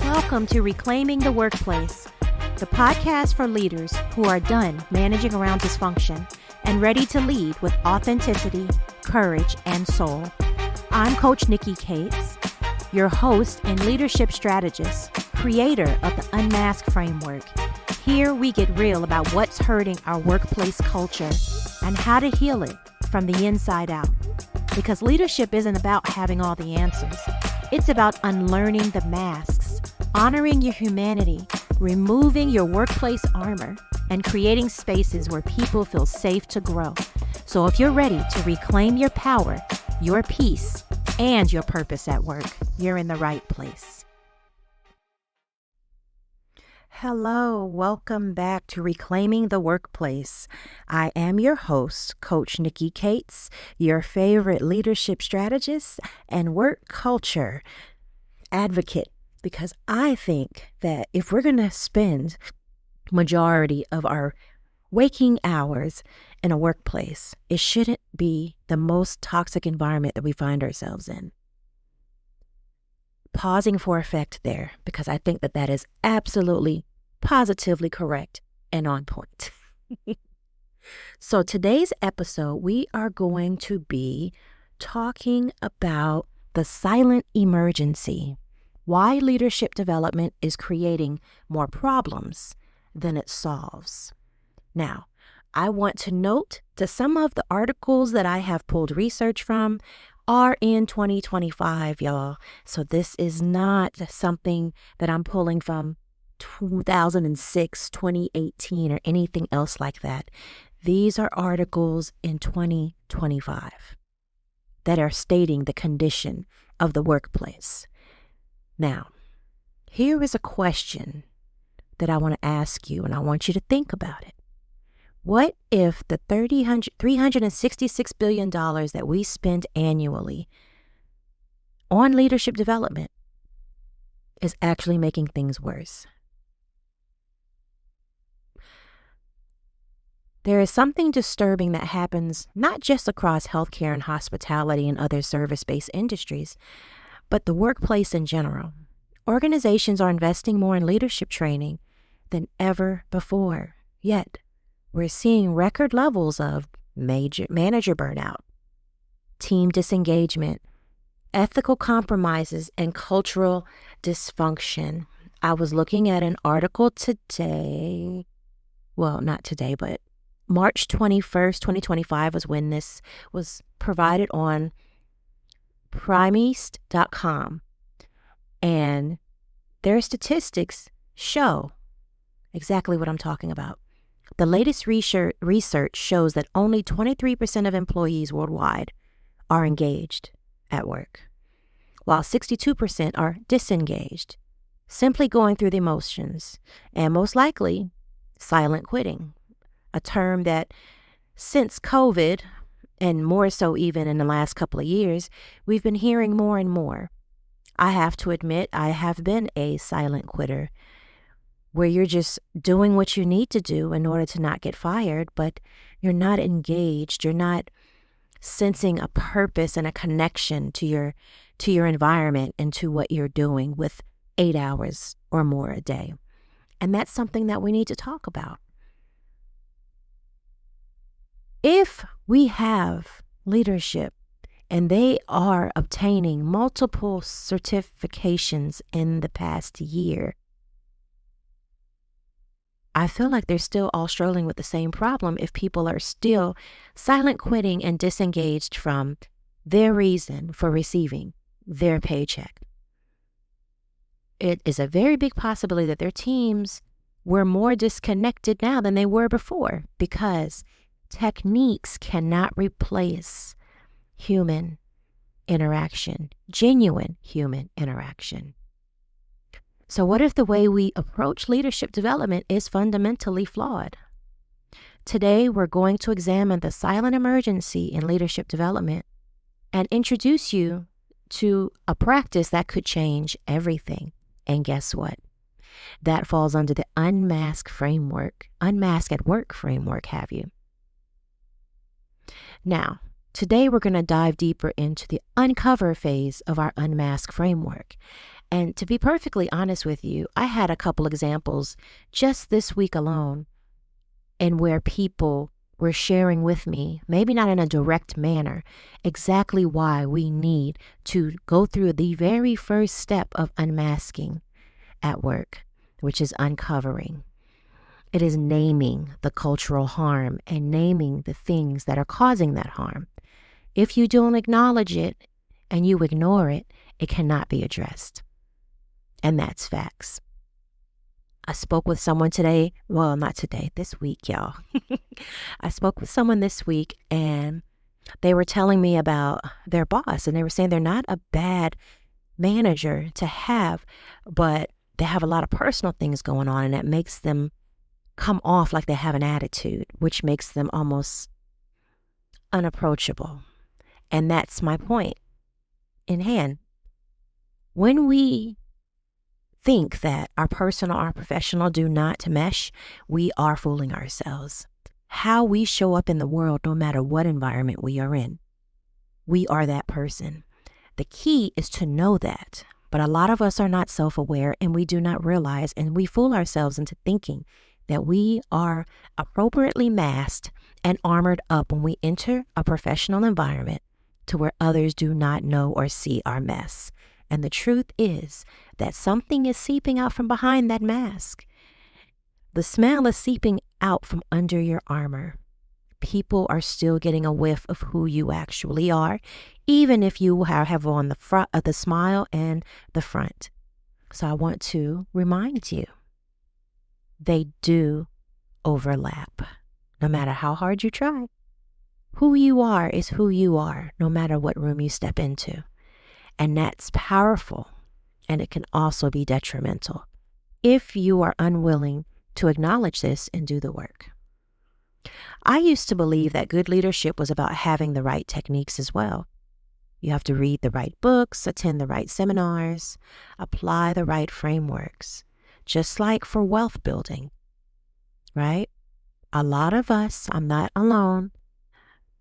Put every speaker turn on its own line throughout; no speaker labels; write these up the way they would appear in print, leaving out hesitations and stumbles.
Welcome to Reclaiming the Workplace, the podcast for leaders who are done managing around dysfunction and ready to lead with authenticity, courage, and soul. I'm Coach Nikki Cates, your host and leadership strategist, creator of the Unmasked Framework. Here we get real about what's hurting our workplace culture and how to heal it from the inside out. Because leadership isn't about having all the answers. It's about unlearning the masks, honoring your humanity, removing your workplace armor, and creating spaces where people feel safe to grow. So if you're ready to reclaim your power, your peace, and your purpose at work, you're in the right place. Hello, welcome back to Reclaiming the Workplace. I am your host, Coach Nikki Cates, your favorite leadership strategist and work culture advocate, because I think that if we're going to spend majority of our waking hours in a workplace, it shouldn't be the most toxic environment that we find ourselves in. Pausing for effect there, because I think that that is absolutely, positively correct and on point. So today's episode, we are going to be talking about the silent emergency, why leadership development is creating more problems than it solves. Now, I want to note that some of the articles that I have pulled research from are in 2025, y'all. So this is not something that I'm pulling from 2006, 2018, or anything else like that. These are articles in 2025 that are stating the condition of the workplace. Now, here is a question that I want to ask you, and I want you to think about it. What if the $366 billion that we spend annually on leadership development is actually making things worse? There is something disturbing that happens not just across healthcare and hospitality and other service-based industries, but the workplace in general. Organizations are investing more in leadership training than ever before, yet we're seeing record levels of manager burnout, team disengagement, ethical compromises, and cultural dysfunction. I was looking at an article today, well, not today, but March 21st, 2025 was when this was provided on primeast.com. And their statistics show exactly what I'm talking about. The latest research shows that only 23% of employees worldwide are engaged at work, while 62% are disengaged, simply going through the motions, and most likely silent quitting, a term that since COVID, and more so even in the last couple of years, we've been hearing more and more. I have to admit, I have been a silent quitter, where you're just doing what you need to do in order to not get fired, but you're not engaged. You're not sensing a purpose and a connection to your environment and to what you're doing with 8 hours or more a day. And that's something that we need to talk about. If we have leadership and they are obtaining multiple certifications in the past year, I feel like they're still all struggling with the same problem if people are still silent quitting and disengaged from their reason for receiving their paycheck. It is a very big possibility that their teams were more disconnected now than they were before, because techniques cannot replace human interaction, genuine human interaction. So what if the way we approach leadership development is fundamentally flawed? Today, we're going to examine the silent emergency in leadership development and introduce you to a practice that could change everything. And guess what? That falls under the unmask at work framework, have you? Now, today we're going to dive deeper into the uncover phase of our unmask framework. And to be perfectly honest with you, I had a couple examples just this week alone and where people were sharing with me, maybe not in a direct manner, exactly why we need to go through the very first step of unmasking at work, which is uncovering. It is naming the cultural harm and naming the things that are causing that harm. If you don't acknowledge it and you ignore it, it cannot be addressed. And that's facts. I spoke with someone today. Well, not today, this week, y'all. I spoke with someone this week and they were telling me about their boss, and they were saying they're not a bad manager to have, but they have a lot of personal things going on, and that makes them come off like they have an attitude, which makes them almost unapproachable. And that's my point in hand. When we think that our personal, our professional do not mesh, we are fooling ourselves. How we show up in the world, no matter what environment we are in, we are that person. The key is to know that. But a lot of us are not self-aware, and we do not realize, and we fool ourselves into thinking that we are appropriately masked and armored up when we enter a professional environment to where others do not know or see our mess. And the truth is that something is seeping out from behind that mask. The smell is seeping out from under your armor. People are still getting a whiff of who you actually are, even if you have on the front of the smile and the front. So I want to remind you, they do overlap, no matter how hard you try. Who you are is who you are, no matter what room you step into. And that's powerful, and it can also be detrimental if you are unwilling to acknowledge this and do the work. I used to believe that good leadership was about having the right techniques as well. You have to read the right books, attend the right seminars, apply the right frameworks, just like for wealth building, right? A lot of us, I'm not alone,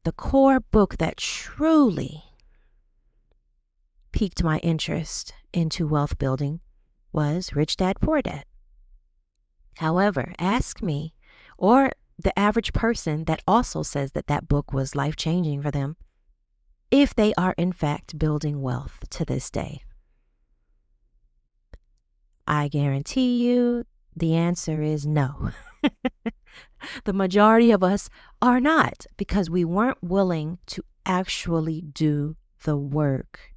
the core book that truly piqued my interest into wealth building was Rich Dad, Poor Dad. However, ask me, or the average person that also says that that book was life-changing for them, if they are in fact building wealth to this day. I guarantee you the answer is no. The majority of us are not, because we weren't willing to actually do the work.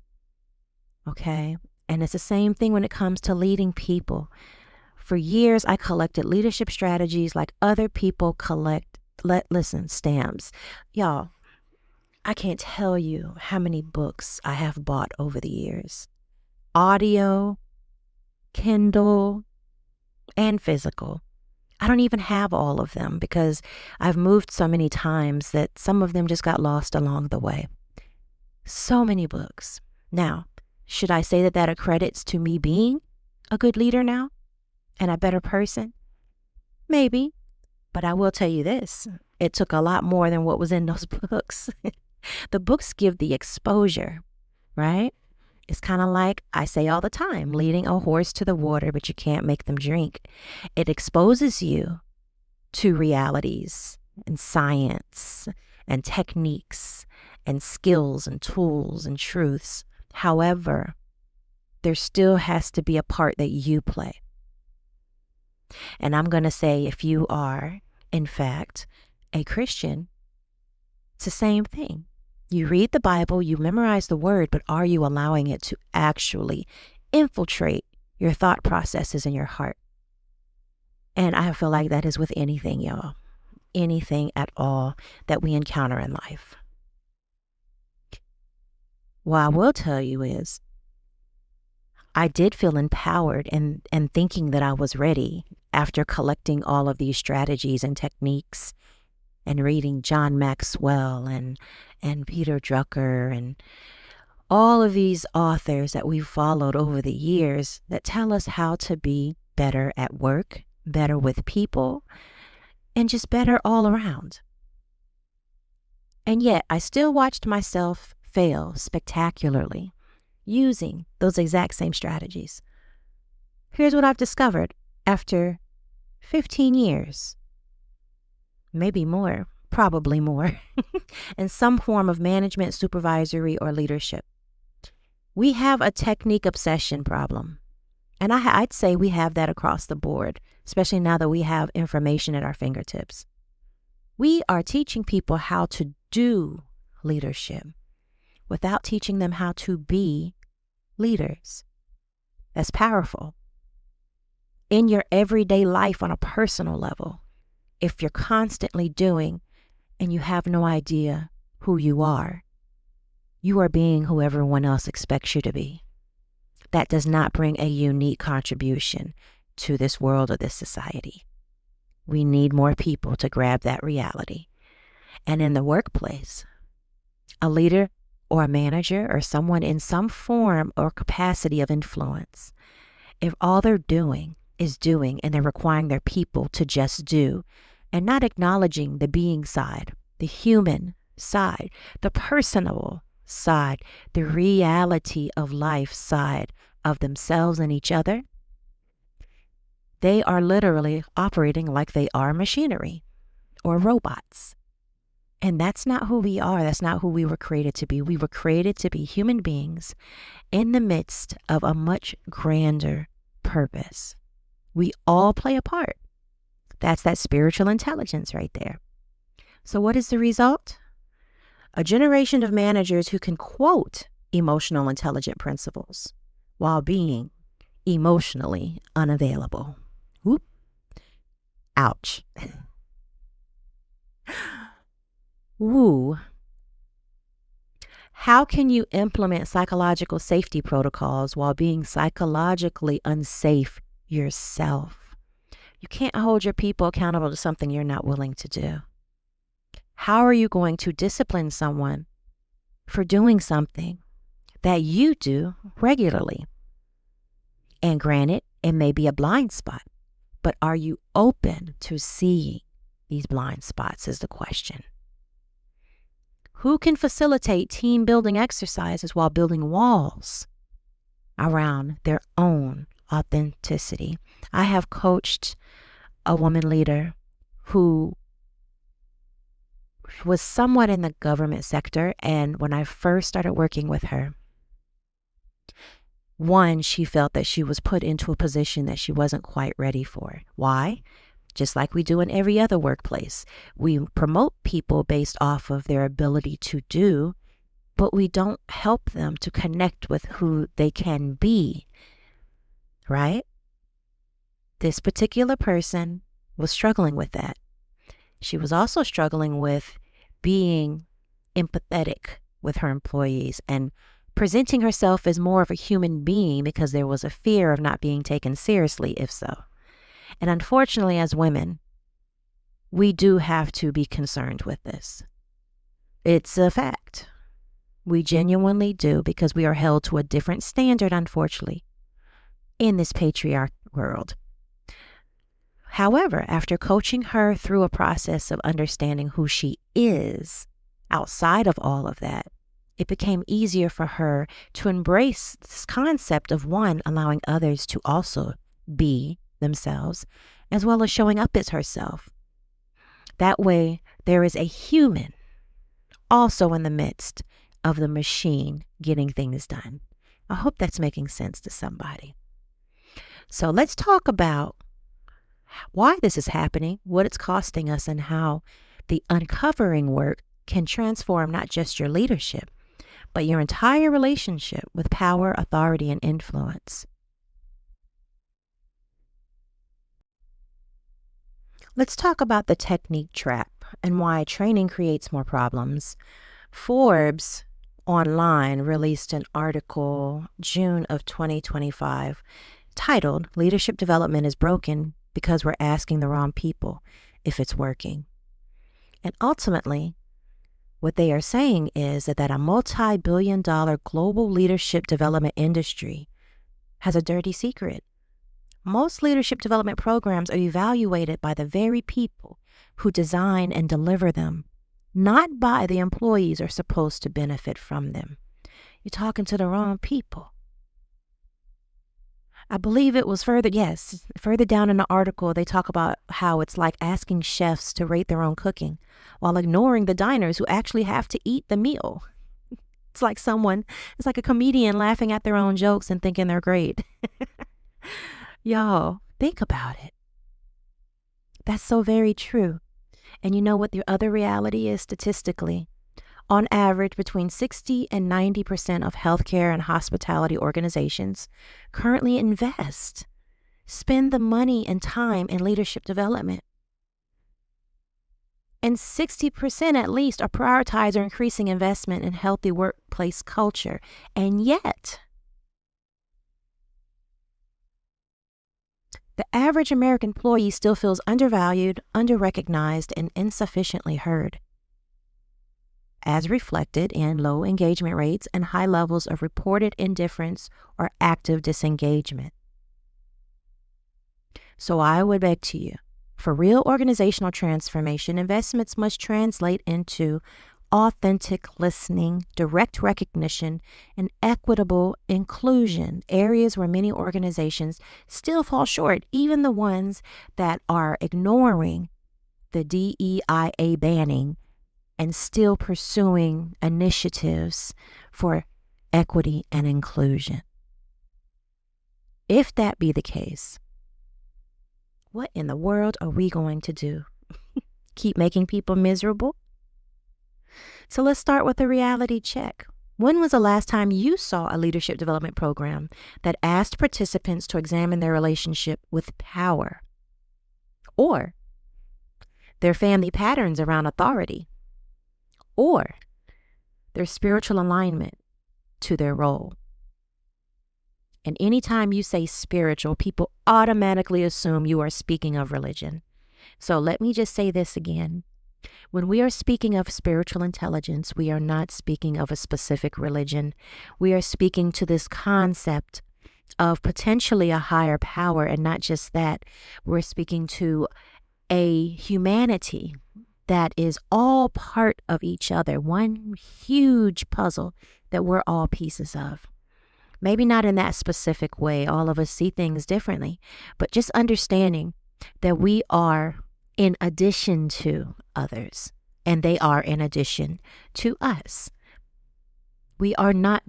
Okay? And it's the same thing when it comes to leading people. For years, I collected leadership strategies like other people collect, stamps. Y'all, I can't tell you how many books I have bought over the years. Audio, Kindle, and physical. I don't even have all of them because I've moved so many times that some of them just got lost along the way. So many books. Now, should I say that that accredits to me being a good leader now and a better person? Maybe, but I will tell you this. It took a lot more than what was in those books. The books give the exposure, right? It's kind of like I say all the time, leading a horse to the water, but you can't make them drink. It exposes you to realities and science and techniques and skills and tools and truths. However, there still has to be a part that you play. And I'm going to say, if you are, in fact, a Christian, it's the same thing. You read the Bible, you memorize the word, but are you allowing it to actually infiltrate your thought processes in your heart? And I feel like that is with anything, y'all. Anything at all that we encounter in life. What I will tell you is, I did feel empowered and thinking that I was ready after collecting all of these strategies and techniques and reading John Maxwell and Peter Drucker and all of these authors that we've followed over the years that tell us how to be better at work, better with people, and just better all around. And yet, I still watched myself fail spectacularly using those exact same strategies. Here's what I've discovered after 15 years, maybe more, probably more, in some form of management, supervisory, or leadership. We have a technique obsession problem. And I'd say we have that across the board, especially now that we have information at our fingertips. We are teaching people how to do leadership without teaching them how to be leaders. That's powerful. In your everyday life on a personal level, if you're constantly doing and you have no idea who you are being who everyone else expects you to be. That does not bring a unique contribution to this world or this society. We need more people to grab that reality. And in the workplace, a leader or a manager or someone in some form or capacity of influence, if all they're doing is doing and they're requiring their people to just do and not acknowledging the being side, the human side, the personable side, the reality of life side of themselves and each other, they are literally operating like they are machinery or robots. And that's not who we are. That's not who we were created to be. We were created to be human beings in the midst of a much grander purpose. We all play a part. That's that spiritual intelligence right there. So what is the result? A generation of managers who can quote emotional intelligent principles while being emotionally unavailable. Whoop. Ouch. Woo. How can you implement psychological safety protocols while being psychologically unsafe yourself? You can't hold your people accountable to something you're not willing to do. How are you going to discipline someone for doing something that you do regularly? And granted, it may be a blind spot, but are you open to seeing these blind spots is the question. Who can facilitate team building exercises while building walls around their own authenticity? I have coached a woman leader who was somewhat in the government sector. And when I first started working with her, one, she felt that she was put into a position that she wasn't quite ready for. Why? Just like we do in every other workplace. We promote people based off of their ability to do, but we don't help them to connect with who they can be, right? This particular person was struggling with that. She was also struggling with being empathetic with her employees and presenting herself as more of a human being because there was a fear of not being taken seriously if so. And unfortunately, as women, we do have to be concerned with this. It's a fact. We genuinely do, because we are held to a different standard, unfortunately, in this patriarch world. However, after coaching her through a process of understanding who she is outside of all of that, it became easier for her to embrace this concept of, one, allowing others to also be themselves, as well as showing up as herself. That way, there is a human also in the midst of the machine getting things done. I hope that's making sense to somebody. So let's talk about why this is happening, what it's costing us, and how the uncovering work can transform not just your leadership, but your entire relationship with power, authority, and influence. Let's talk about the technique trap and why training creates more problems. Forbes online released an article June of 2025 titled "Leadership Development is Broken Because We're Asking the Wrong People If It's Working." And ultimately, what they are saying is that a multi-billion-dollar global leadership development industry has a dirty secret. Most leadership development programs are evaluated by the very people who design and deliver them, not by the employees who are supposed to benefit from them. You're talking to the wrong people. I believe it was further down in the article, they talk about how it's like asking chefs to rate their own cooking while ignoring the diners who actually have to eat the meal. It's like a comedian laughing at their own jokes and thinking they're great. Y'all, think about it. That's so very true. And you know what the other reality is statistically? On average, between 60 and 90% of healthcare and hospitality organizations currently spend the money and time in leadership development. And 60% at least are prioritizing or increasing investment in healthy workplace culture. And yet, the average American employee still feels undervalued, underrecognized, and insufficiently heard, as reflected in low engagement rates and high levels of reported indifference or active disengagement. So I would beg to you, for real organizational transformation, investments must translate into authentic listening, direct recognition, and equitable inclusion, areas where many organizations still fall short, even the ones that are ignoring the DEIA banning and still pursuing initiatives for equity and inclusion. If that be the case, what in the world are we going to do? Keep making people miserable? So let's start with a reality check. When was the last time you saw a leadership development program that asked participants to examine their relationship with power or their family patterns around authority or their spiritual alignment to their role? And anytime you say spiritual, people automatically assume you are speaking of religion. So let me just say this again. When we are speaking of spiritual intelligence, we are not speaking of a specific religion. We are speaking to this concept of potentially a higher power, and not just that. We're speaking to a humanity that is all part of each other, one huge puzzle that we're all pieces of. Maybe not in that specific way. All of us see things differently, but just understanding that we are in addition to others, and they are in addition to us. We are not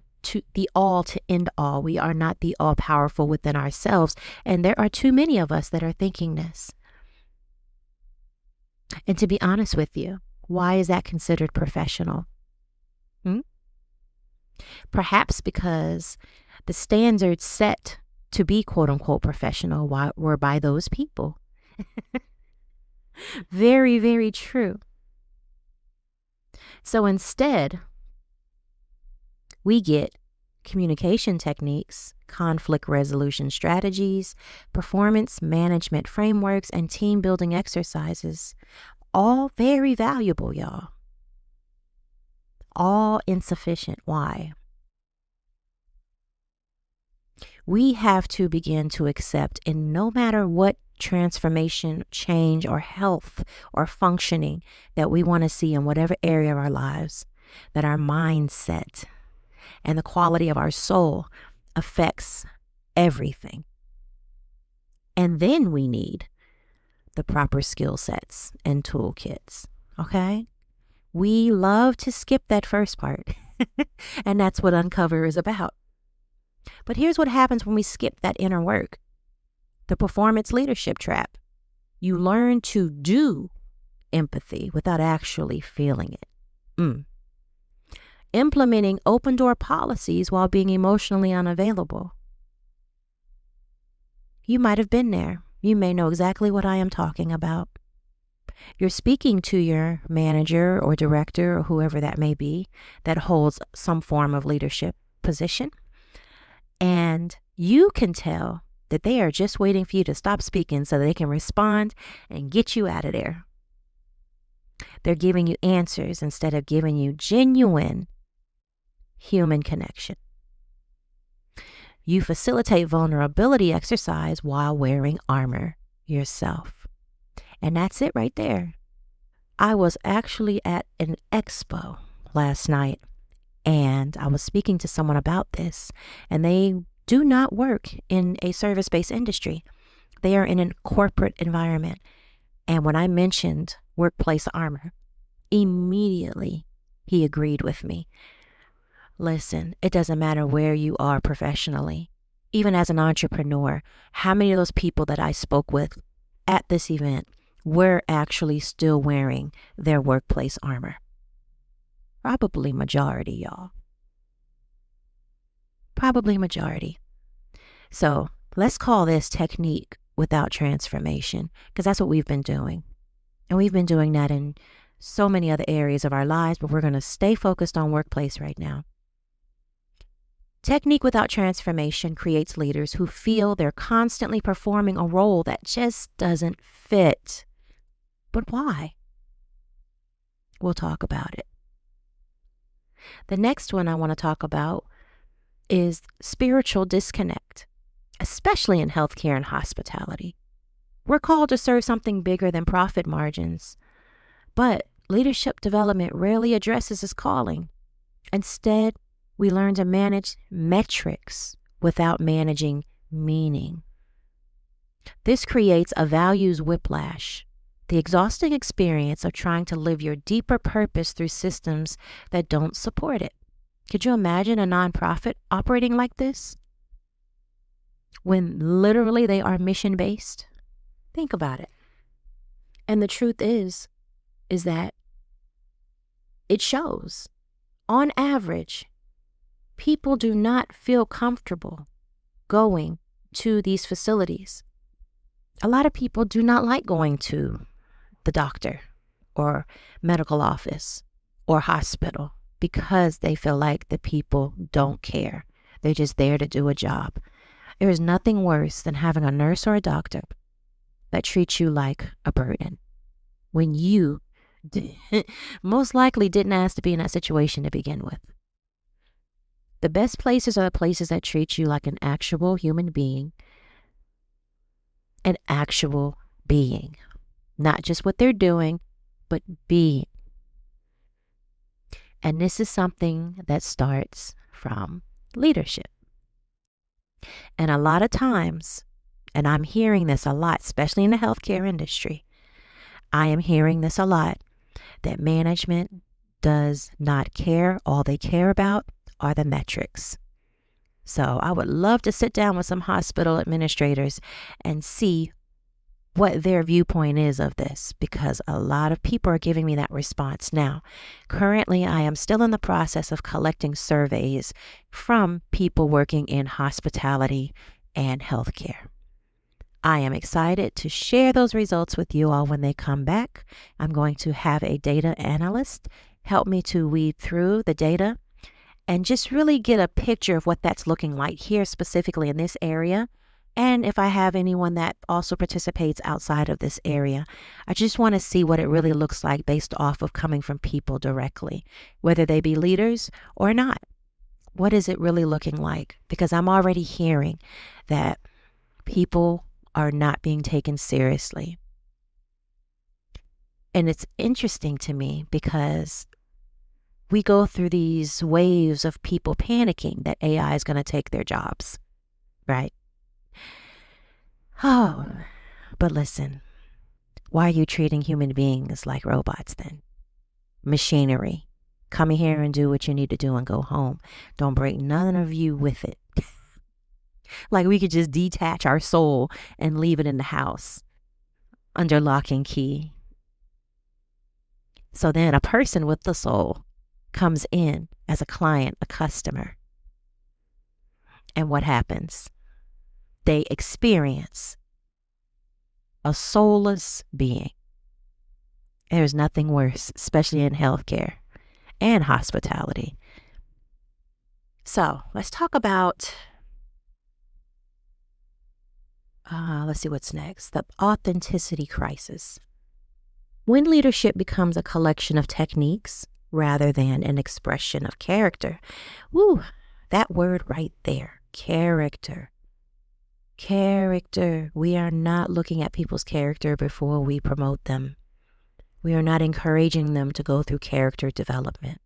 the all to end all. We are not the all powerful within ourselves, and there are too many of us that are thinking this. And to be honest with you, why is that considered professional? Perhaps because the standards set to be quote unquote professional were by those people. Very, very true. So instead, we get communication techniques, conflict resolution strategies, performance management frameworks, and team building exercises. All very valuable, y'all. All insufficient. Why? We have to begin to accept, in no matter what transformation, change, or health or functioning that we want to see in whatever area of our lives, that our mindset and the quality of our soul affects everything. And then we need the proper skill sets and toolkits, okay? We love to skip that first part, and that's what Uncover is about. But here's what happens when we skip that inner work. The performance leadership trap. You learn to do empathy without actually feeling it. Implementing open door policies while being emotionally unavailable. You might have been there. You may know exactly what I am talking about. You're speaking to your manager or director or whoever that may be that holds some form of leadership position. And you can tell that they are just waiting for you to stop speaking so they can respond and get you out of there. They're giving you answers instead of giving you genuine human connection. You facilitate vulnerability exercise while wearing armor yourself. And that's it right there. I was actually at an expo last night, and I was speaking to someone about this, and they do not work in a service-based industry. They are in a corporate environment. And when I mentioned workplace armor, immediately he agreed with me. Listen, it doesn't matter where you are professionally. Even as an entrepreneur, how many of those people that I spoke with at this event were actually still wearing their workplace armor? Probably majority, y'all. Probably majority. So let's call this technique without transformation, because that's what we've been doing. And we've been doing that in so many other areas of our lives, but we're going to stay focused on workplace right now. Technique without transformation creates leaders who feel they're constantly performing a role that just doesn't fit. But why? We'll talk about it. The next one I want to talk about is spiritual disconnect, especially in healthcare and hospitality. We're called to serve something bigger than profit margins, but leadership development rarely addresses this calling. Instead, we learn to manage metrics without managing meaning. This creates a values whiplash, the exhausting experience of trying to live your deeper purpose through systems that don't support it. Could you imagine a nonprofit operating like this? When literally they are mission-based? Think about it. And the truth is that it shows. On average, people do not feel comfortable going to these facilities. A lot of people do not like going to the doctor or medical office or hospital because they feel like the people don't care. They're just there to do a job. There is nothing worse than having a nurse or a doctor that treats you like a burden when you most likely didn't ask to be in that situation to begin with. The best places are the places that treat you like an actual human being. An actual being. Not just what they're doing, but being. And this is something that starts from leadership. And a lot of times, and I'm hearing this a lot, especially in the healthcare industry, I am hearing this a lot, that management does not care. All they care about are the metrics. So I would love to sit down with some hospital administrators and see what their viewpoint is of this, because a lot of people are giving me that response now. Currently, I am still in the process of collecting surveys from people working in hospitality and healthcare. I am excited to share those results with you all when they come back. I'm going to have a data analyst help me to weed through the data and just really get a picture of what that's looking like here specifically in this area. And if I have anyone that also participates outside of this area, I just want to see what it really looks like based off of coming from people directly, whether they be leaders or not. What is it really looking like? Because I'm already hearing that people are not being taken seriously. And it's interesting to me because we go through these waves of people panicking that AI is going to take their jobs, right? Oh, but listen, why are you treating human beings like robots then? Machinery. Come here and do what you need to do and go home. Don't break none of you with it. Like we could just detach our soul and leave it in the house under lock and key. So then a person with the soul comes in as a client, a customer. And what happens? They experience a soulless being. There's nothing worse, especially in healthcare and hospitality. So let's talk about, let's see what's next. The authenticity crisis. When leadership becomes a collection of techniques rather than an expression of character, that word right there, Character. Character. We are not looking at people's character before we promote them. We are not encouraging them to go through character development.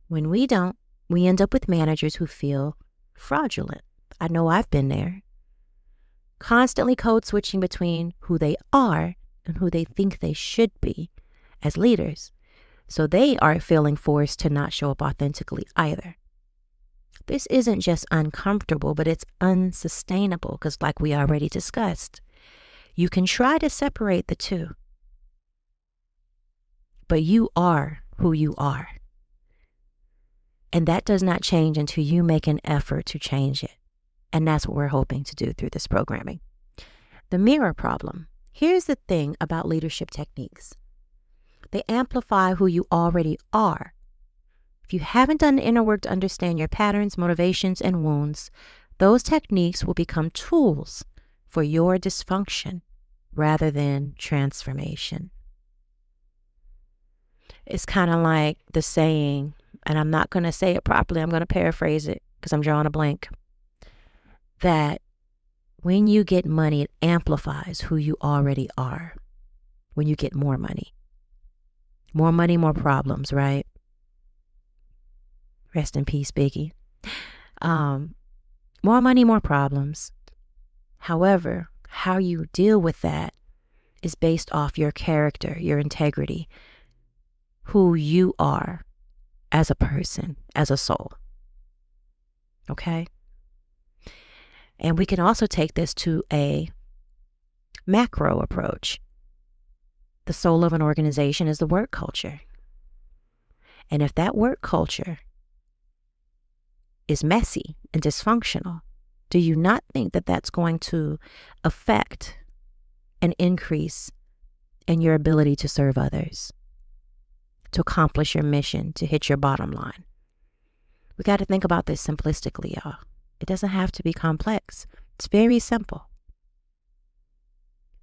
When we don't, we end up with managers who feel fraudulent. I know I've been there. Constantly code switching between who they are and who they think they should be as leaders. So they are feeling forced to not show up authentically either. This isn't just uncomfortable, but it's unsustainable because, like we already discussed, you can try to separate the two. But you are who you are. And that does not change until you make an effort to change it. And that's what we're hoping to do through this programming. The mirror problem. Here's the thing about leadership techniques. They amplify who you already are. If you haven't done the inner work to understand your patterns, motivations, and wounds, those techniques will become tools for your dysfunction rather than transformation. It's kind of like the saying, and I'm not going to say it properly, I'm going to paraphrase it because I'm drawing a blank, that when you get money, it amplifies who you already are. When you get more money, more problems, right? Rest in peace, Biggie. More money, more problems. However, how you deal with that is based off your character, your integrity, who you are as a person, as a soul. Okay? And we can also take this to a macro approach. The soul of an organization is the work culture. And if that work culture is messy and dysfunctional, do you not think that that's going to affect an increase in your ability to serve others, to accomplish your mission, to hit your bottom line? We got to think about this simplistically, y'all. It doesn't have to be complex. It's very simple.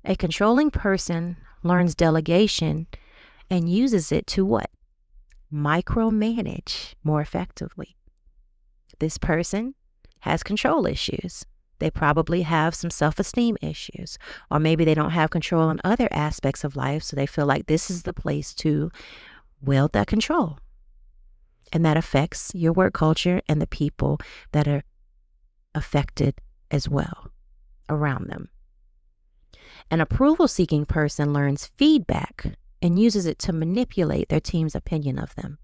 A controlling person learns delegation and uses it to what? Micromanage more effectively. This person has control issues. They probably have some self-esteem issues, or maybe they don't have control in other aspects of life, so they feel like this is the place to wield that control. And that affects your work culture and the people that are affected as well around them. An approval-seeking person learns feedback and uses it to manipulate their team's opinion of them.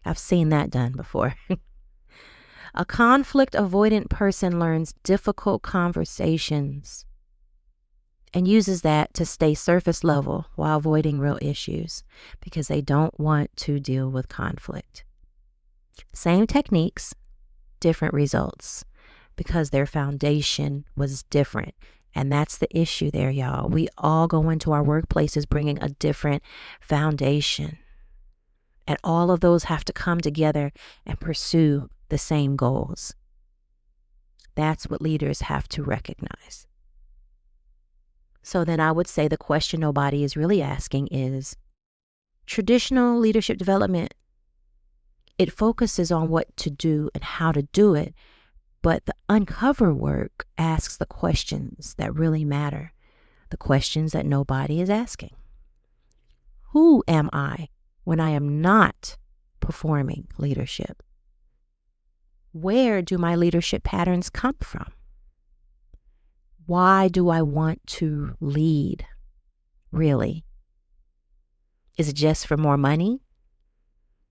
I've seen that done before. A conflict-avoidant person learns difficult conversations and uses that to stay surface level while avoiding real issues because they don't want to deal with conflict. Same techniques, different results because their foundation was different. And that's the issue there, y'all. We all go into our workplaces bringing a different foundation. And all of those have to come together and pursue the same goals. That's what leaders have to recognize. So then I would say the question nobody is really asking is, traditional leadership development, it focuses on what to do and how to do it, but the uncover work asks the questions that really matter, the questions that nobody is asking. Who am I when I am not performing leadership? Where do my leadership patterns come from? Why do I want to lead, really? Is it just for more money?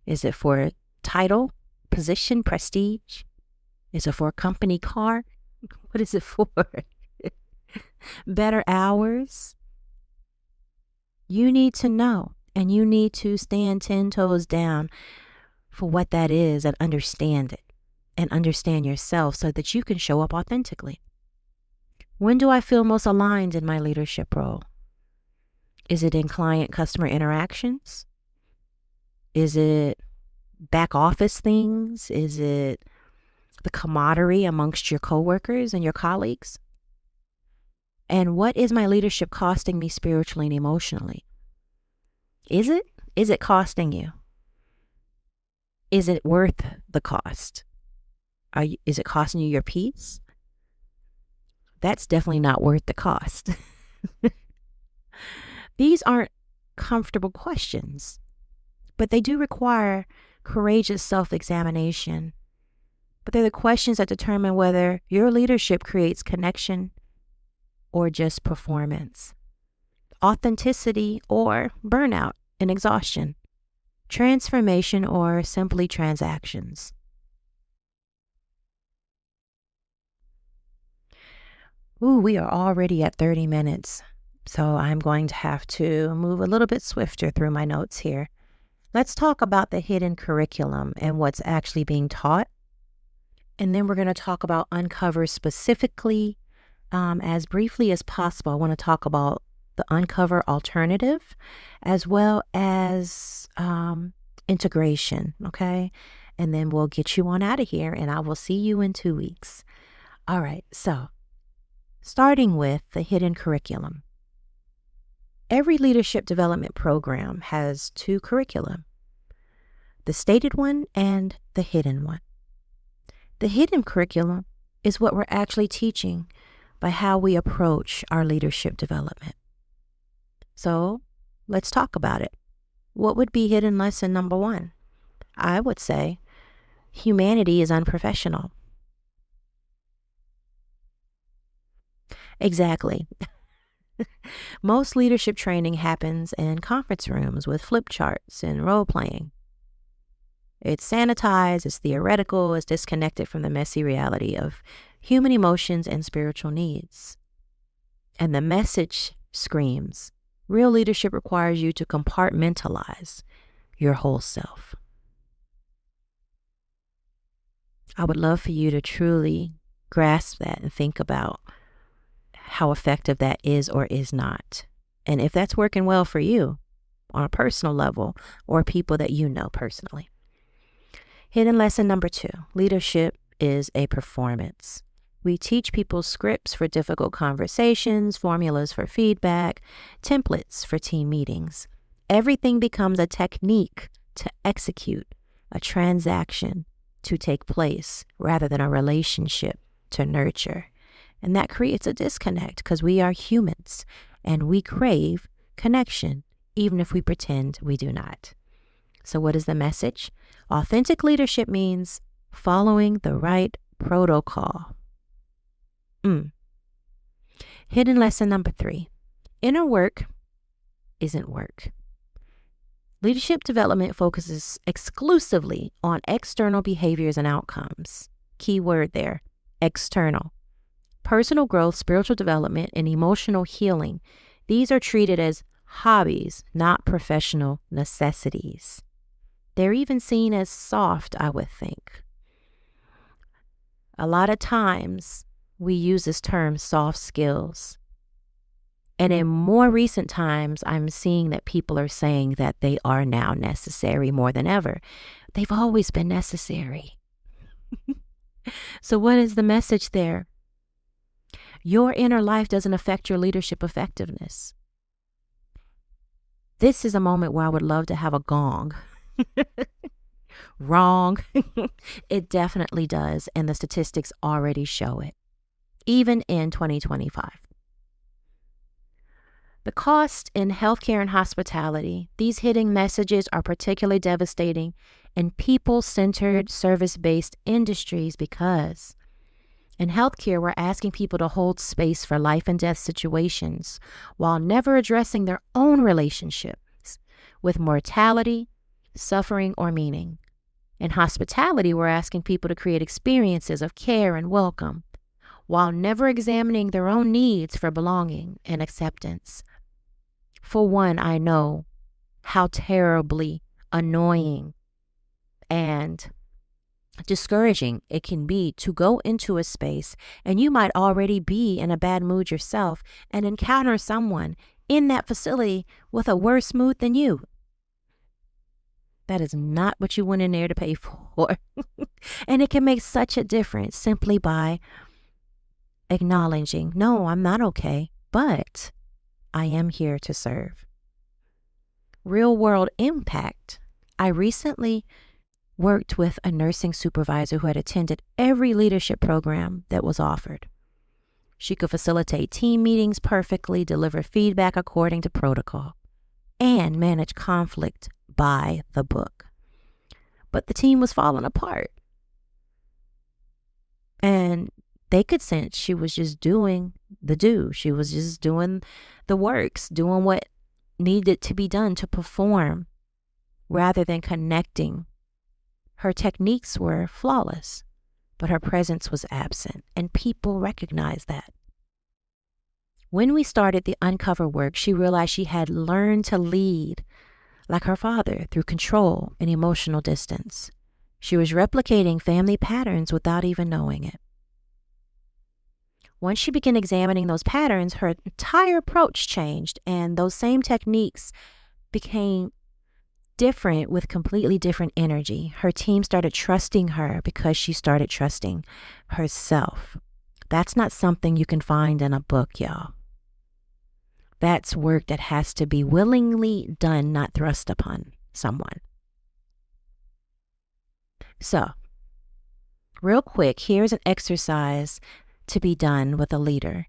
Is it for title, position, prestige? Is it for a company car? What is it for? Better hours? You need to know, and you need to stand 10 toes down for what that is and understand it and understand yourself so that you can show up authentically. When do I feel most aligned in my leadership role? Is it in client-customer interactions? Is it back office things? Is it the camaraderie amongst your coworkers and your colleagues? And what is my leadership costing me spiritually and emotionally? Is it? Is it costing you? Is it worth the cost? Is it costing you your peace? That's definitely not worth the cost. These aren't comfortable questions, but they do require courageous self-examination. But they're the questions that determine whether your leadership creates connection or just performance, authenticity or burnout and exhaustion, transformation or simply transactions. Ooh, we are already at 30 minutes, so I'm going to have to move a little bit swifter through my notes here. Let's talk about the hidden curriculum and what's actually being taught. And then we're going to talk about Uncover specifically. As briefly as possible, I want to talk about the Uncover alternative as well as integration, okay? And then we'll get you on out of here, and I will see you in 2 weeks. All right, so starting with the hidden curriculum. Every leadership development program has 2 curriculum, the stated one and the hidden one. The hidden curriculum is what we're actually teaching by how we approach our leadership development. So let's talk about it. What would be hidden lesson number 1? I would say humanity is unprofessional. Exactly. Most leadership training happens in conference rooms with flip charts and role playing. It's sanitized, it's theoretical, it's disconnected from the messy reality of human emotions and spiritual needs. And the message screams, real leadership requires you to compartmentalize your whole self. I would love for you to truly grasp that and think about how effective that is or is not. And if that's working well for you on a personal level or people that you know personally. Hidden lesson number 2, leadership is a performance. We teach people scripts for difficult conversations, formulas for feedback, templates for team meetings. Everything becomes a technique to execute, a transaction to take place rather than a relationship to nurture. And that creates a disconnect because we are humans and we crave connection, even if we pretend we do not. So what is the message? Authentic leadership means following the right protocol. Hidden lesson number 3. Inner work isn't work. Leadership development focuses exclusively on external behaviors and outcomes. Key word there, external. Personal growth, spiritual development, and emotional healing. These are treated as hobbies, not professional necessities. They're even seen as soft, I would think. A lot of times we use this term soft skills. And in more recent times, I'm seeing that people are saying that they are now necessary more than ever. They've always been necessary. So what is the message there? Your inner life doesn't affect your leadership effectiveness. This is a moment where I would love to have a gong. Wrong. It definitely does, and the statistics already show it, even in 2025. The cost in healthcare and hospitality, these hidden messages are particularly devastating in people-centered, service-based industries because in healthcare, we're asking people to hold space for life and death situations while never addressing their own relationships with mortality, suffering, or meaning. In hospitality, we're asking people to create experiences of care and welcome while never examining their own needs for belonging and acceptance. For one, I know how terribly annoying and discouraging it can be to go into a space and you might already be in a bad mood yourself and encounter someone in that facility with a worse mood than you. That is not what you went in there to pay for. And it can make such a difference simply by acknowledging, no, I'm not okay, but I am here to serve. Real world impact. I recently worked with a nursing supervisor who had attended every leadership program that was offered. She could facilitate team meetings perfectly, deliver feedback according to protocol, and manage conflict by the book. But the team was falling apart. And they could sense she was just doing the do. She was just doing the works, doing what needed to be done to perform rather than connecting. Her techniques were flawless, but her presence was absent, and people recognized that. When we started the Uncover work, she realized she had learned to lead like her father through control and emotional distance. She was replicating family patterns without even knowing it. Once she began examining those patterns, her entire approach changed, and those same techniques became different with completely different energy. Her team started trusting her because she started trusting herself. That's not something you can find in a book, y'all. That's work that has to be willingly done, not thrust upon someone. So, real quick, here's an exercise to be done with a leader.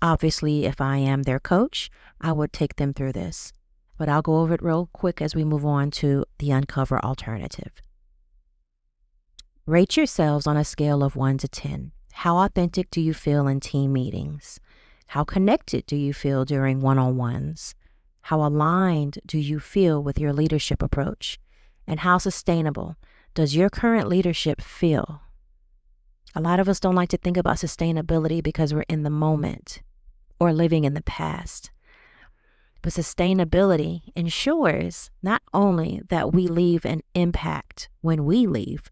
Obviously, if I am their coach, I would take them through this. But I'll go over it real quick as we move on to the Uncover alternative. Rate yourselves on a scale of 1 to 10. How authentic do you feel in team meetings? How connected do you feel during one-on-ones? How aligned do you feel with your leadership approach? And how sustainable does your current leadership feel? A lot of us don't like to think about sustainability because we're in the moment or living in the past. But sustainability ensures not only that we leave an impact when we leave,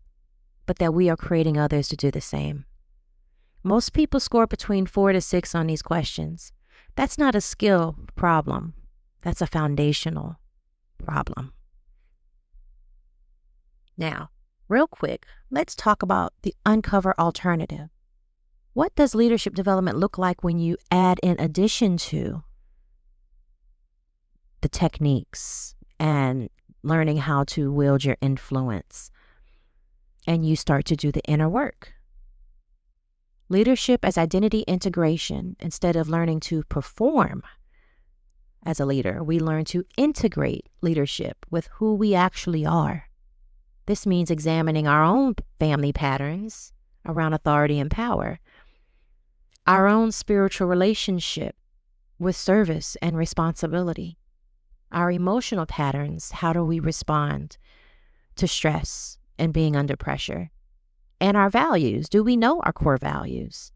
but that we are creating others to do the same. Most people score between 4 to 6 on these questions. That's not a skill problem. That's a foundational problem. Now, real quick, let's talk about the Uncover alternative. What does leadership development look like when you add in addition to the techniques and learning how to wield your influence, and you start to do the inner work? Leadership as identity integration. Instead of learning to perform as a leader, we learn to integrate leadership with who we actually are. This means examining our own family patterns around authority and power, our own spiritual relationship with service and responsibility, our emotional patterns. How do we respond to stress and being under pressure? And our values. Do we know our core values?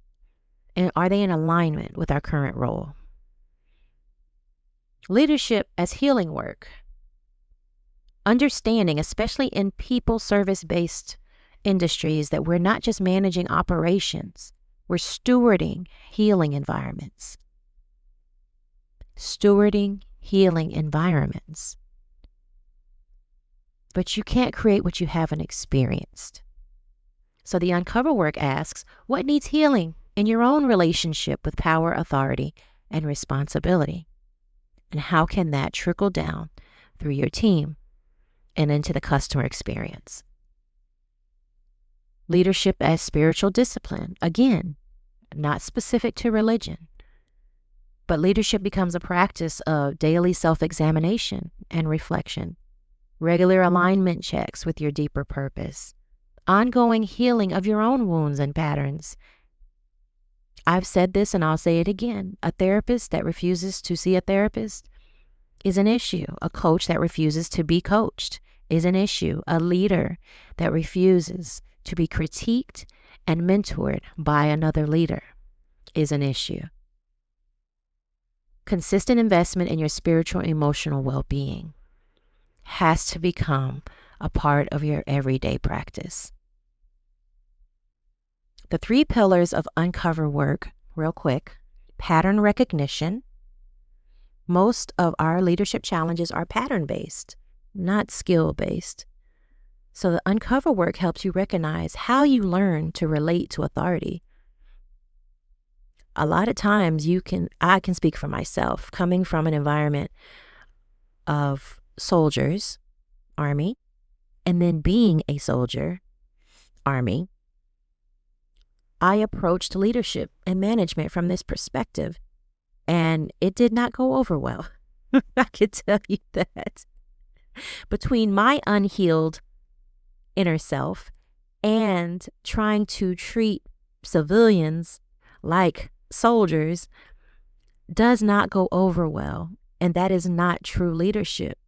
And are they in alignment with our current role? Leadership as healing work. Understanding, especially in people service-based industries, that we're not just managing operations, we're stewarding healing environments. Stewarding healing environments. But you can't create what you haven't experienced. So the Uncover work asks, what needs healing in your own relationship with power, authority, and responsibility? And how can that trickle down through your team and into the customer experience? Leadership as spiritual discipline. Again, not specific to religion, but leadership becomes a practice of daily self-examination and reflection, regular alignment checks with your deeper purpose, ongoing healing of your own wounds and patterns. I've said this and I'll say it again. A therapist that refuses to see a therapist is an issue. A coach that refuses to be coached is an issue. A leader that refuses to be critiqued and mentored by another leader is an issue. Consistent investment in your spiritual and emotional well-being has to become a part of your everyday practice. The 3 pillars of Uncover work, real quick: pattern recognition. Most of our leadership challenges are pattern-based, not skill-based. So the Uncover work helps you recognize how you learn to relate to authority. A lot of times I can speak for myself, coming from an environment of soldiers, Army, And then being a soldier, Army, I approached leadership and management from this perspective, and it did not go over well. I can tell you that. Between my unhealed inner self and trying to treat civilians like soldiers does not go over well. And that is not true leadership,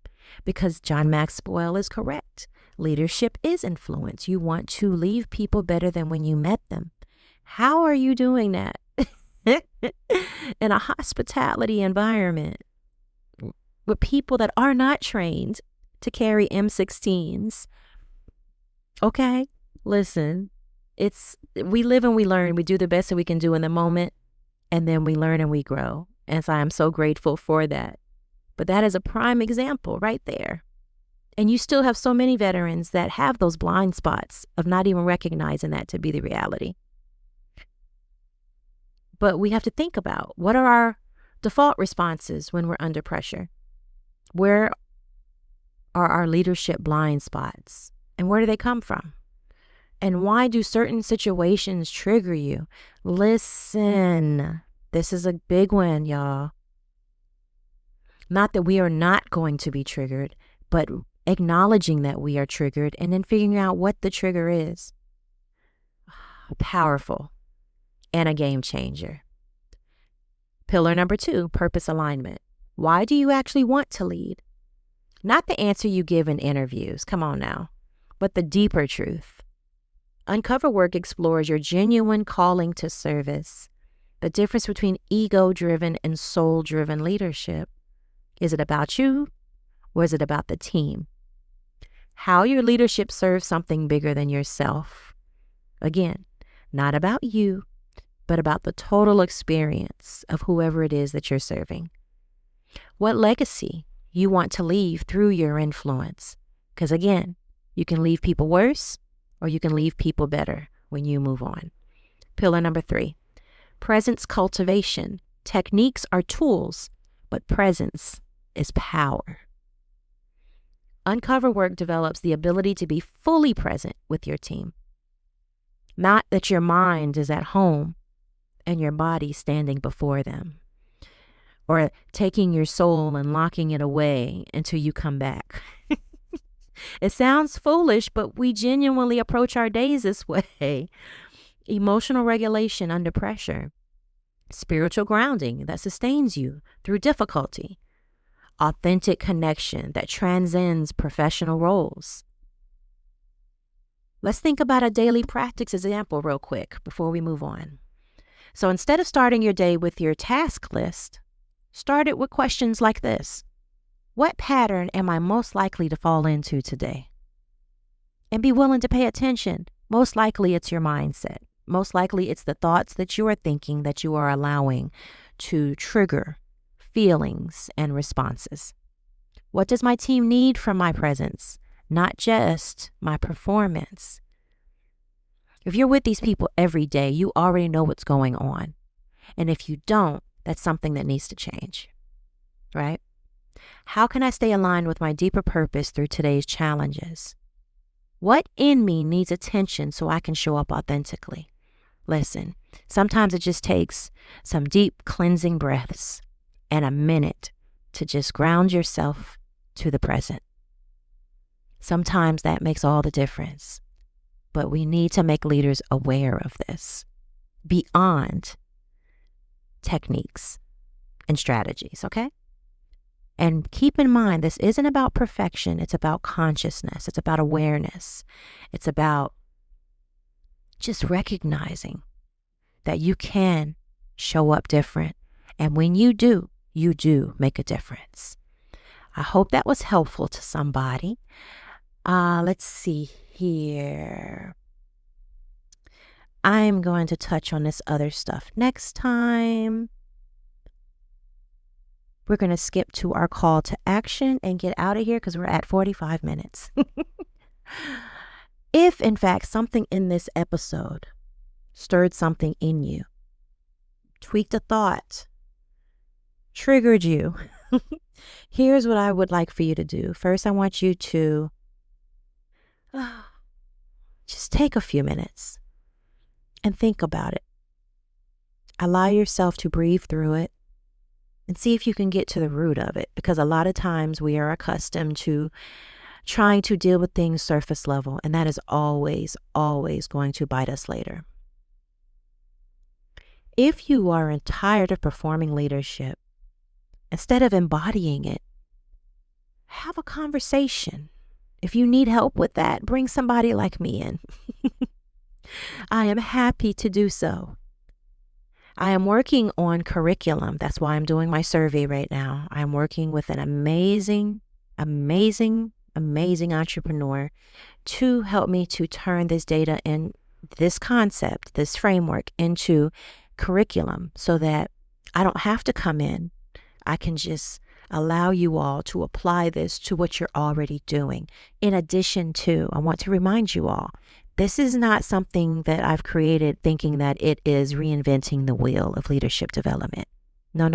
because John Maxwell is correct. Leadership is influence. You want to leave people better than when you met them. How are you doing that in a hospitality environment with people that are not trained to carry M16s? Okay, listen, we live and we learn. We do the best that we can do in the moment, and then we learn and we grow. And so I'm so grateful for that. But that is a prime example right there. And you still have so many veterans that have those blind spots of not even recognizing that to be the reality. But we have to think about, what are our default responses when we're under pressure? Where are our leadership blind spots? And where do they come from? And why do certain situations trigger you? Listen, this is a big one, y'all. Not that we are not going to be triggered, but acknowledging that we are triggered and then figuring out what the trigger is. Powerful and a game changer. Pillar number 2, purpose alignment. Why do you actually want to lead? Not the answer you give in interviews, come on now, but the deeper truth. Uncover work explores your genuine calling to service, the difference between ego-driven and soul-driven leadership. Is it about you, or is it about the team? How your leadership serves something bigger than yourself. Again, not about you, but about the total experience of whoever it is that you're serving. What legacy you want to leave through your influence. Because again, you can leave people worse, or you can leave people better when you move on. Pillar number 3, presence cultivation. Techniques are tools, but presence is power. Uncover work develops the ability to be fully present with your team. Not that your mind is at home and your body standing before them, or taking your soul and locking it away until you come back. It sounds foolish, but we genuinely approach our days this way. Emotional regulation under pressure. Spiritual grounding that sustains you through difficulty. Authentic connection that transcends professional roles. Let's think about a daily practice example real quick before we move on. So instead of starting your day with your task list, start it with questions like this. What pattern am I most likely to fall into today? And be willing to pay attention. Most likely it's your mindset. Most likely it's the thoughts that you are thinking that you are allowing to trigger feelings and responses. What does my team need from my presence? Not just my performance. If you're with these people every day, you already know what's going on. And if you don't, that's something that needs to change, right? How can I stay aligned with my deeper purpose through today's challenges? What in me needs attention so I can show up authentically? Listen, sometimes it just takes some deep cleansing breaths and a minute to just ground yourself to the present. Sometimes that makes all the difference, but we need to make leaders aware of this beyond techniques and strategies, okay? And keep in mind, this isn't about perfection. It's about consciousness. It's about awareness. It's about just recognizing that you can show up different. And when you do make a difference. I hope that was helpful to somebody. Let's see here. I'm going to touch on this other stuff next time. We're going to skip to our call to action and get out of here because we're at 45 minutes. If, in fact, something in this episode stirred something in you, tweaked a thought, triggered you, here's what I would like for you to do. First, I want you to Just take a few minutes and think about it. Allow yourself to breathe through it and see if you can get to the root of it, because a lot of times we are accustomed to trying to deal with things surface level, and that is always, always going to bite us later. If you are tired of performing leadership, instead of embodying it, have a conversation. If you need help with that, bring somebody like me in. I am happy to do so. I am working on curriculum. That's why I'm doing my survey right now. I'm working with an amazing entrepreneur to help me to turn this data and this concept, this framework into curriculum so that I don't have to come in. I can just allow you all to apply this to what you're already doing. In addition to, I want to remind you all, this is not something that I've created thinking that it is reinventing the wheel of leadership development. No.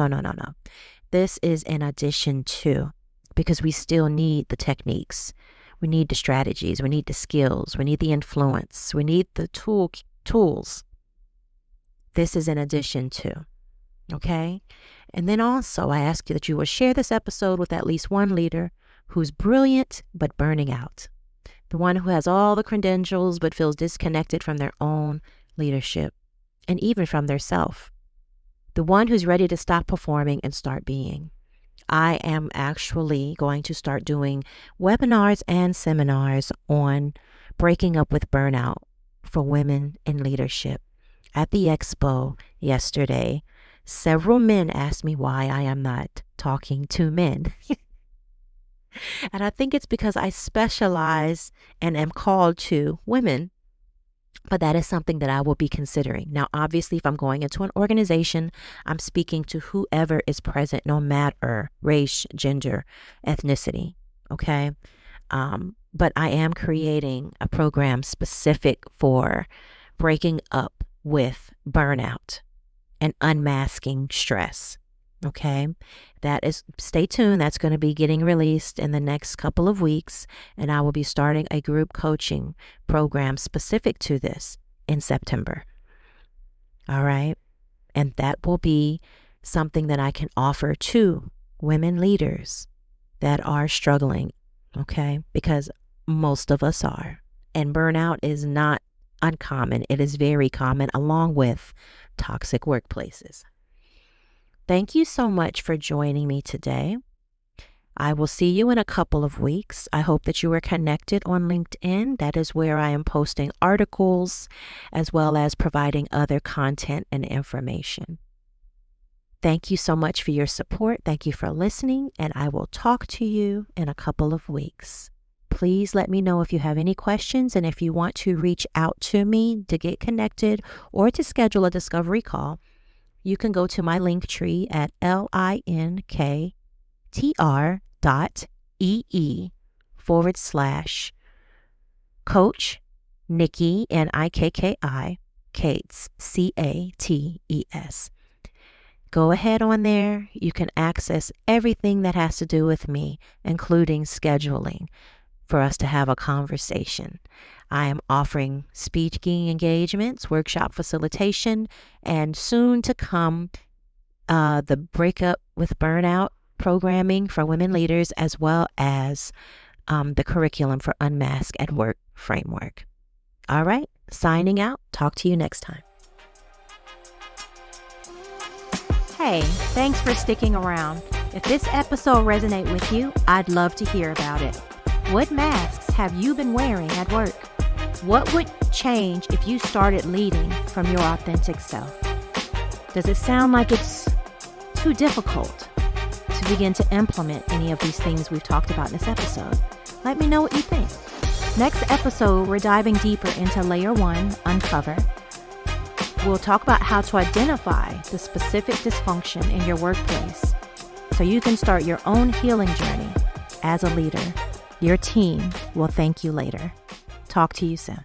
This is in addition to, because we still need the techniques. We need the strategies. We need the skills. We need the influence. We need the tools. This is in addition to, okay? And then also, I ask you that you will share this episode with at least one leader who's brilliant but burning out. The one who has all the credentials but feels disconnected from their own leadership and even from their self. The one who's ready to stop performing and start being. I am actually going to start doing webinars and seminars on breaking up with burnout for women in leadership. At the expo yesterday, several men asked me why I am not talking to men. And I think it's because I specialize and am called to women, but that is something that I will be considering. Now, obviously, if I'm going into an organization, I'm speaking to whoever is present, no matter race, gender, ethnicity, okay? But I am creating a program specific for breaking up with burnout and unmasking stress. Okay, stay tuned. That's going to be getting released in the next couple of weeks. And I will be starting a group coaching program specific to this in September. All right. And that will be something that I can offer to women leaders that are struggling. Okay, because most of us are. And burnout is not uncommon. It is very common, along with toxic workplaces. Thank you so much for joining me today. I will see you in a couple of weeks. I hope that you are connected on LinkedIn. That is where I am posting articles as well as providing other content and information. Thank you so much for your support. Thank you for listening, and I will talk to you in a couple of weeks. Please let me know if you have any questions, and if you want to reach out to me to get connected or to schedule a discovery call, you can go to my link tree at linktr.ee/Coach Nikki, Nikki, Cates, Cates. Go ahead on there. You can access everything that has to do with me, including scheduling for us to have a conversation. I am offering speaking engagements, workshop facilitation, and soon to come, the Breakup with Burnout programming for women leaders, as well as the curriculum for Unmask at Work framework. All right, signing out. Talk to you next time. Hey, thanks for sticking around. If this episode resonates with you, I'd love to hear about it. What masks have you been wearing at work? What would change if you started leading from your authentic self? Does it sound like it's too difficult to begin to implement any of these things we've talked about in this episode? Let me know what you think. Next episode, we're diving deeper into layer 1, uncover. We'll talk about how to identify the specific dysfunction in your workplace so you can start your own healing journey as a leader. Your team will thank you later. Talk to you soon.